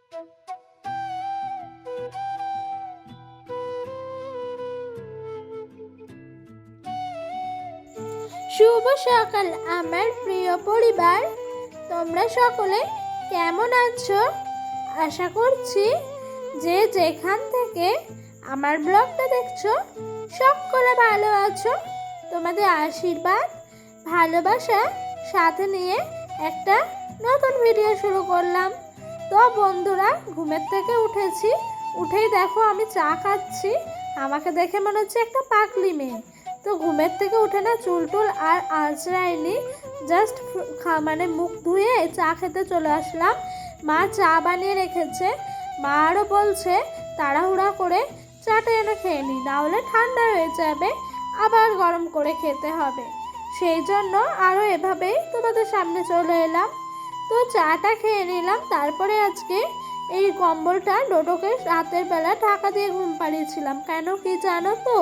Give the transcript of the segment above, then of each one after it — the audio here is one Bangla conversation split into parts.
শুভ সকাল আমার প্রিয় পরিবার, তোমরা সকলে কেমন আছো? আশা করছি যে যেখান থেকে আমার ব্লগটা দেখছো সকলে ভালো আছো। তোমাদের আশীর্বাদ ভালোবাসা সাথে নিয়ে একটা নতুন ভিডিও শুরু করলাম। তো বন্ধুরা, ঘুমের থেকে উঠেছি, উঠেই দেখো আমি চা খাচ্ছি। আমাকে দেখে মনে হচ্ছে একটা পাগলি মেয়ে। তো ঘুমের থেকে উঠে না চুল টুল আর আঁচড়াইনি, জাস্ট মানে মুখ ধুয়ে চা খেতে চলে আসলাম। মা চা বানিয়ে রেখেছে, মা আরও বলছে তাড়াহুড়া করে চাটা এনে খেয়ে নি, নাহলে ঠান্ডা হয়ে যাবে, আবার গরম করে খেতে হবে। সেই জন্য আরও এভাবেই তোমাদের সামনে চলে এলাম। তো চাটা খেয়ে নিলাম। তারপরে আজকে এই কম্বলটা ডোডোকে রাতের বেলা ঢাকা দিয়ে ঘুম পাড়িয়েছিলাম। কেন কি জানো তো,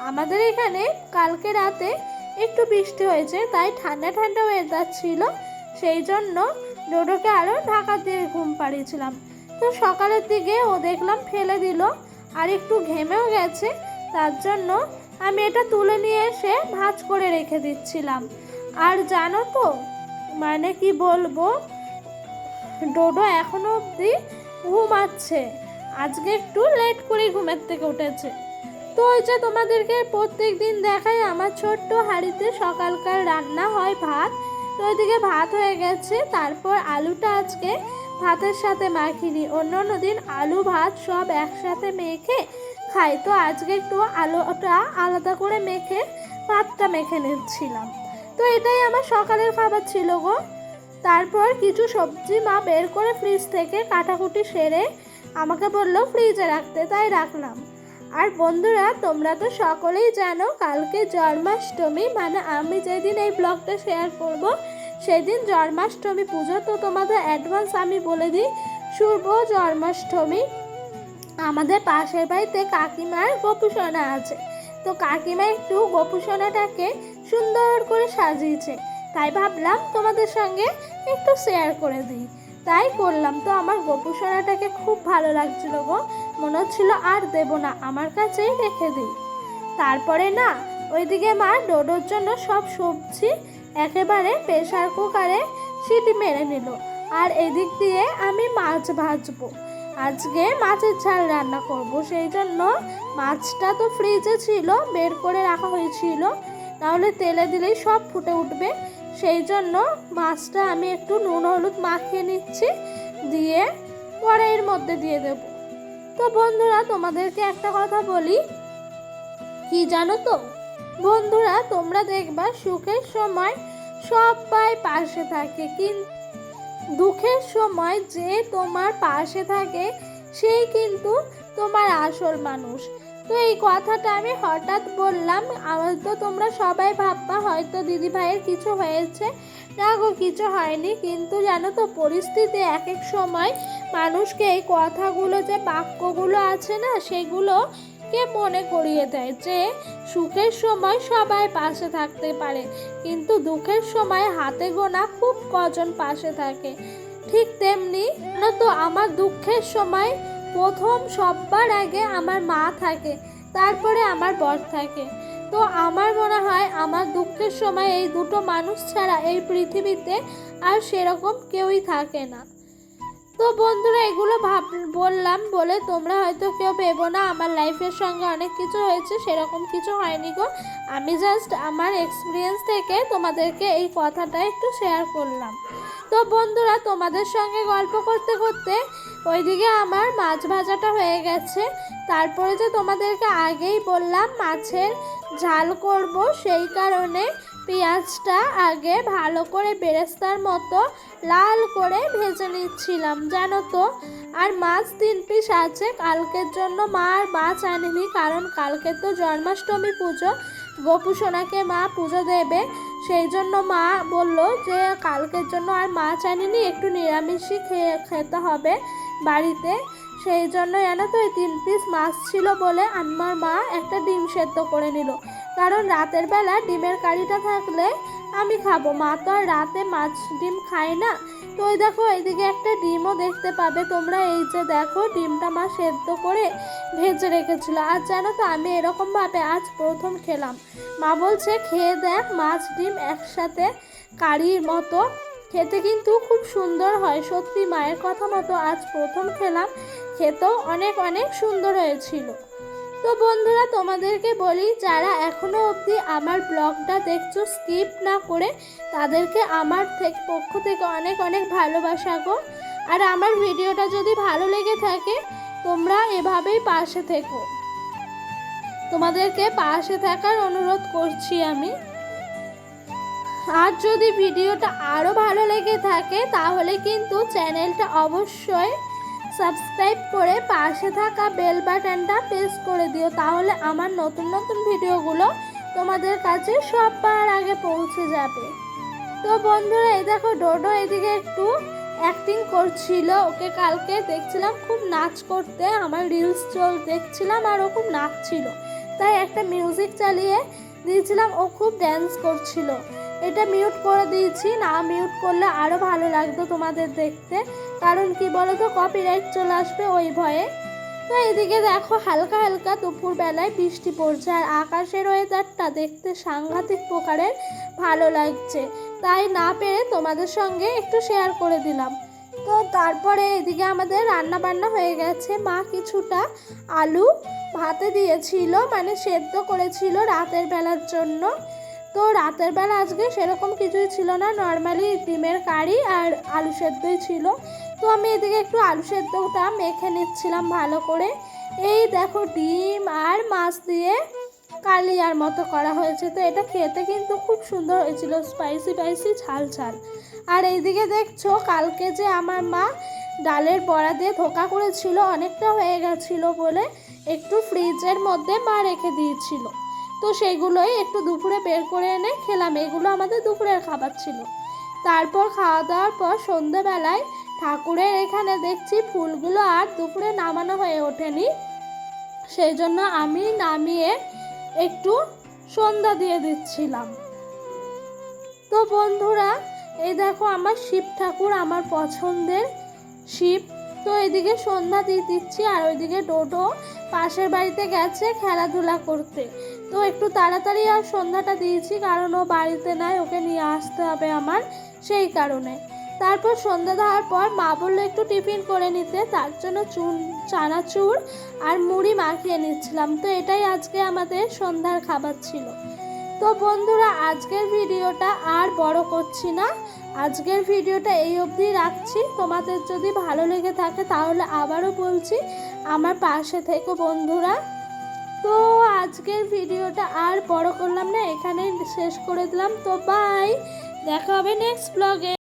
আমাদের এখানে কালকে রাতে একটু বৃষ্টি হয়েছে, তাই ঠান্ডা ঠান্ডা ওয়েদার ছিল, সেই জন্য ডোডোকে আরও ঢাকা দিয়ে ঘুম পাড়িয়েছিলাম। তো সকালের দিকে ও দেখলাম ফেলে দিল আর একটু ঘেমেও গেছে, তার জন্য আমি এটা তুলে নিয়ে এসে ভাঁজ করে রেখে দিচ্ছিলাম। আর জানো তো, মানে কি বলবো, ডোডো এখনো অবধি ঘুমাচ্ছে। আজকে একটু লেট করে ঘুমের থেকে উঠেছে। তো ওই যে তোমাদেরকে প্রত্যেক দিন দেখাই আমার ছোট্ট হাঁড়িতে সকালকার রান্না হয় ভাত। তো ওইদিকে ভাত হয়ে গেছে। তারপর আলুটা আজকে ভাতের সাথে মাখিনি, অন্য দিন আলু ভাত সব একসাথে মেখে খাই। তো আজকে একটু আলুটা আলাদা করে মেখে ভাতটা মেখে নিচ্ছিলাম। তো এটাই আমার সকালের খাবার ছিল গো। তারপর কিছু সবজি মা বের করে ফ্রিজ থেকে কাটাকুটি সেরে আমাকে বললো ফ্রিজে রাখতে, তাই রাখলাম। আর বন্ধুরা, তোমরা তো সকলেই জানো কালকে জন্মাষ্টমী, মানে আমি যেদিন এই ব্লগটা শেয়ার করব সেদিন জন্মাষ্টমী পুজো। তো তোমাদের অ্যাডভান্স আমি বলে দিই, শুভ জন্মাষ্টমী। আমাদের পাশের বাড়িতে কাকিমার গোপুসোনা আছে, তো কাকিমা একটু গোপুসোনাটাকে সুন্দর করে সাজিয়েছে, তাই ভাবলাম তোমাদের সঙ্গে একটু শেয়ার করে দিই, তাই করলাম। তো আমার গোপুসোনাটাকে খুব ভালো লাগছিল গো, মনে হচ্ছিল আর দেব না, আমার কাছেই রেখে দিই। তারপরে না ওইদিকে মা ডোডোর জন্য সব সবজি একেবারে প্রেসার কুকারে সিটি মেরে নিল, আর এদিক দিয়ে আমি মাছ ভাজবো। আজকে মাছের ঝাল রান্না করব, সেই জন্য মাছটা তো ফ্রিজে ছিল, বের করে রাখা হয়েছিল, তাহলে তেলে দিলেই সব ফুটে উঠবে। সেই জন্য মাছটা আমি একটু নুন হলুদ মাখিয়ে নিচ্ছি, দিয়ে কড়াইয়ের মধ্যে দিয়ে দেব। তো বন্ধুরা, তোমাদেরকে একটা কথা বলি, কি জানো তো বন্ধুরা, তোমরা দেখবা সুখের সময় সবাই পাশে থাকে, কিন্তু দুঃখের সময় যে তোমার পাশে থাকে সেই কিন্তু তোমার আসল মানুষ। তো এই কথাটা আমি হঠাৎ বললাম, তো তোমরা সবাই ভাববা হয়তো দিদি ভাইয়ের কিছু হয়েছে। না গো, কিছু হয়নি, কিন্তু জানো তো পরিস্থিতি এক এক সময় মানুষকে এই কথাগুলো, যে বাক্যগুলো আছে না, সেগুলো কে মনে করিয়ে দেয় যে সুখের সময় সবাই পাশে থাকতে পারে, কিন্তু দুঃখের সময় হাতে গোনা খুব কজন পাশে থাকে। ঠিক তেমনি তো আমার দুঃখের সময় প্রথম সবার আগে আমার মা থাকে, তারপরে আমার বর থাকে। তো আমার মনে হয় আমার দুঃখের সময় এই দুটো মানুষ ছাড়া এই পৃথিবীতে আর সেরকম কেউই থাকে না। তো বন্ধুরা, এগুলো বললাম বলে তোমরা হয়তো কেউ ভেবো না আমার লাইফের সঙ্গে অনেক কিছু হয়েছে, সেরকম কিছু হয়নি গো। আমি জাস্ট আমার এক্সপিরিয়েন্স থেকে তোমাদেরকে এই কথাটা একটু শেয়ার করলাম। তো বন্ধুরা, তোমাদের সঙ্গে গল্প করতে করতে ওইদিকে আমার মাছ ভাজাটা হয়ে গেছে। তারপরে যে তোমাদেরকে আগেই বললাম মাছের ঝাল করব, সেই কারণে পেঁয়াজটা আগে ভালো করে বেরেস্তার মতো লাল করে ভেজে নিচ্ছিলাম, জানো তো। আর মাছ 3 পিস আছে, কালকের জন্য মা আর মাছ আনেনি, কারণ কালকে তো জন্মাষ্টমী পুজো, গোপুসোনাকে মা পুজো দেবে, সেই জন্য মা বলল যে কালকের জন্য আর মাছ আনেনি, একটু নিরামিষই খেতে হবে বাড়িতে। সেই জন্য জানো তো, এই 3 পিস মাছ ছিল বলে আমার মা একটা ডিম সেদ্ধ করে নিল, কারণ রাতের বেলা ডিমের কারিটা থাকলে আমি খাবো, মা তো আর রাতে মাছ ডিম খায় না। তো ওই দেখো, এইদিকে একটা ডিমও দেখতে পাবে তোমরা। এই যে দেখো ডিমটা মা সেদ্ধ করে ভেজে রেখেছিল। আর জানো তো আমি এরকমভাবে আজ প্রথম খেলাম। মা বলছে খেয়ে দেখ, মাছ ডিম একসাথে কারির মতো খেতে কিন্তু খুব সুন্দর হয়। সত্যি মায়ের কথা মতো আজ প্রথম খেলাম, খেতেও অনেক অনেক সুন্দর হয়েছিল। তো বন্ধুরা তোমাদেরকে বলি, যারা এখনও অবধি আমার ব্লগটা দেখছো স্কিপ না করে, তাদেরকে আমার পক্ষ থেকে অনেক অনেক ভালোবাসা গো। আর আমার ভিডিওটা যদি ভালো লেগে থাকে তোমরা এভাবেই পাশে থেকো, তোমাদেরকে পাশে থাকার অনুরোধ করছি আমি। আর যদি ভিডিওটা আরও ভালো লেগে থাকে তাহলে কিন্তু চ্যানেলটা অবশ্যই সাবস্ক্রাইব করে পাশে থাকা বেল বাটনটা প্রেস করে দিও, তাহলে আমার নতুন নতুন ভিডিওগুলো তোমাদের কাছে সবার আগে পৌঁছে যাবে। তো বন্ধুরা এই দেখো ডোডো এদিকে একটু অ্যাক্টিং করছিল। ওকে কালকে দেখছিলাম খুব নাচ করতে, আমার রিলস দেখছিলাম আর ও খুব নাচছিল, তাই একটা মিউজিক চালিয়ে দিয়েছিলাম, ও খুব ড্যান্স করছিল। এটা মিউট করে দিয়েছি, না মিউট করলে আরও ভালো লাগতো তোমাদের দেখতে, কারণ কি বলো তো কপিরাইট চলে আসবে ওই ভয়ে। তো এদিকে দেখো হালকা হালকা দুপুরবেলায় বৃষ্টি পড়ছে, আর আকাশের ওয়েদারটা দেখতে সাংঘাতিক প্রকারের ভালো লাগছে, তাই না পেরে তোমাদের সঙ্গে একটু শেয়ার করে দিলাম। তো তারপরে এদিকে আমাদের রান্না বান্না হয়ে গেছে। মা কিছুটা আলু ভাতে দিয়েছিল, মানে সেদ্ধ করেছিল রাতের বেলার জন্য। তো রাতের বেলা আজকে সেরকম কিছুই ছিল না, নর্মালি ডিমের কারি আর আলু সেদ্ধই ছিল। তো আমি এদিকে একটু আলু সেদ্ধটা মেখে নিচ্ছিলাম ভালো করে। এই দেখো ডিম আর মাছ দিয়ে কালিয়ার মতো করা হয়েছে। তো এটা খেতে কিন্তু খুব সুন্দর হয়েছিল, স্পাইসি স্পাইসি ঝাল ঝাল। আর এইদিকে দেখছো কালকে যে আমার মা ডালের বড়া দিয়ে ধোকা করেছিল, অনেকটা হয়ে গেছিলো বলে একটু ফ্রিজের মধ্যে মা রেখে দিয়েছিল। তো সেগুলোই একটু দুপুরে বের করে এনে খেলাম, এগুলো আমাদের দুপুরের খাবার ছিল। তারপর খাওয়া দাওয়ার পর সন্ধ্যাবেলায় ঠাকুরের এখানে দেখছি ফুলগুলো আর দুপুরে নামানো হয়ে ওঠেনি, সেই জন্য আমি নামিয়ে একটু সন্ধ্যা দিয়ে দিচ্ছিলাম। তো বন্ধুরা এই দেখো আমার শিব ঠাকুর, আমার পছন্দের শিব। তো এদিকে সন্ধ্যা দিয়ে দিচ্ছি, আর ওইদিকে ডোডো পাশের বাড়িতে গেছে খেলাধুলা করতে। তো একটু তাড়াতাড়ি আর সন্ধ্যাটা দিয়েছি, কারণ ও বাড়িতে নাই, ওকে নিয়ে আসতে হবে আমার, সেই কারণে। তারপর সন্ধ্যা দেওয়ার পর মা বললো একটু টিফিন করে নিতে, তার জন্য চানাচুর আর মুড়ি মাখিয়ে নিচ্ছিলাম। তো এটাই আজকে আমাদের সন্ধ্যার খাবার ছিল। তো বন্ধুরা আজকের ভিডিওটা আর বড় করছি না, আজকের ভিডিওটা এই অবধি রাখছি। তোমাদের যদি ভালো লেগে থাকে তাহলে আবারও বলছি আমার পাশে থেকো বন্ধুরা। তো আজকের ভিডিওটা আর বড় করলাম না, এখানেই শেষ করে দিলাম। তো বাই, দেখা হবে নেক্সট ব্লগে।